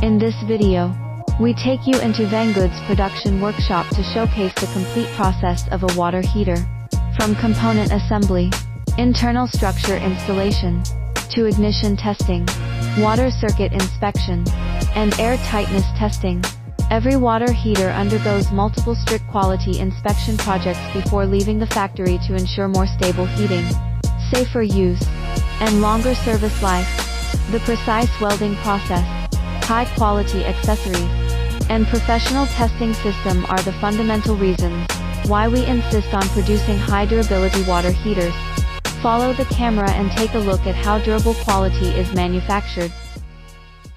In this video, we take you into Banggood's production workshop to showcase the complete process of a water heater. From component assembly, internal structure installation, to ignition testing, water circuit inspection, and air tightness testing. Every water heater undergoes multiple strict quality inspection projects before leaving the factory to ensure more stable heating, safer use, and longer service life. The precise welding process, high-quality accessories, and professional testing system are the fundamental reasons why we insist on producing high-durability water heaters. Follow the camera and take a look at how durable quality is manufactured.